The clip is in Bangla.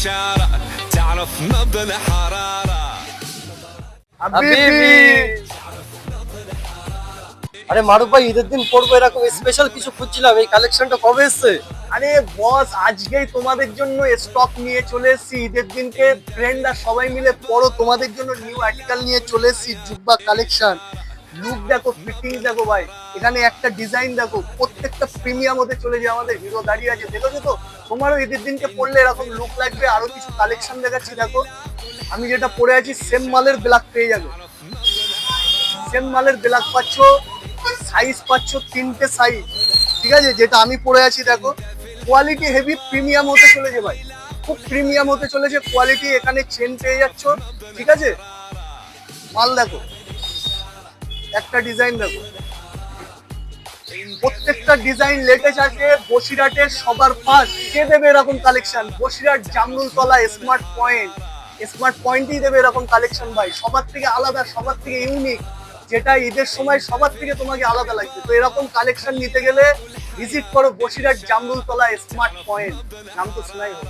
إشارة تعرف نبض الحرارة হাবিবি। আরে মারুফ ভাই, ঈদের দিন পড়বো এরকম স্পেশাল কিছু খুঁজছিলাম, এই কালেকশনটা কবে এসছে? আরে বস, আজকেই তোমাদের জন্য স্টক নিয়ে চলে এসেছি। ঈদের দিনকে ফ্রেন্ডরা সবাই মিলে পড়ো, তোমাদের জন্য নিউ আর্টিকেল নিয়ে চলে এসেছি। জুব্বা কালেকশন, লুক দেখো, ফিটিং দেখো ভাই, এখানে একটা ডিজাইন দেখো, প্রত্যেকটা প্রিমিয়াম হতে চলে যায়। আমাদের হিরো দাঁড়িয়ে আছে, দেখেছো তো? তোমারও ঈদের দিনকে পড়লে এরকম লুক লাগবে। আরো কিছু কালেকশন দেখাচ্ছি দেখো। আমি যেটা পরে আছি সেম মালের ব্ল্যাক পেয়ে যাবে, সেম মালের ব্ল্যাক পাচ্ছ, সাইজ পাচ্ছ তিনটে সাইজ, ঠিক আছে? যেটা আমি পরে আছি দেখো, কোয়ালিটি হেভি প্রিমিয়াম হতে চলেছে ভাই, খুব প্রিমিয়াম হতে চলেছে কোয়ালিটি। এখানে চেন পেয়ে যাচ্ছ, ঠিক আছে? মাল দেখো, একটা ডিজাইন দেখো, প্রত্যেকটা ডিজাইন লেটেস্ট আছে। বসিরহাটের সবার ফার্স্ট কে দেবে এরকম collection? Basirhat Jamrultala smart point, smart পয়েন্টই দেবে এরকম কালেকশন ভাই, সবার থেকে আলাদা, সবার থেকে ইউনিক, যেটা ঈদের সময় সবার থেকে তোমাকে আলাদা লাগবে। তো এরকম কালেকশন নিতে গেলে ভিজিট করো বসিরহাট জামরুলতলা স্মার্ট পয়েন্ট, নাম তো শোনাই হোক।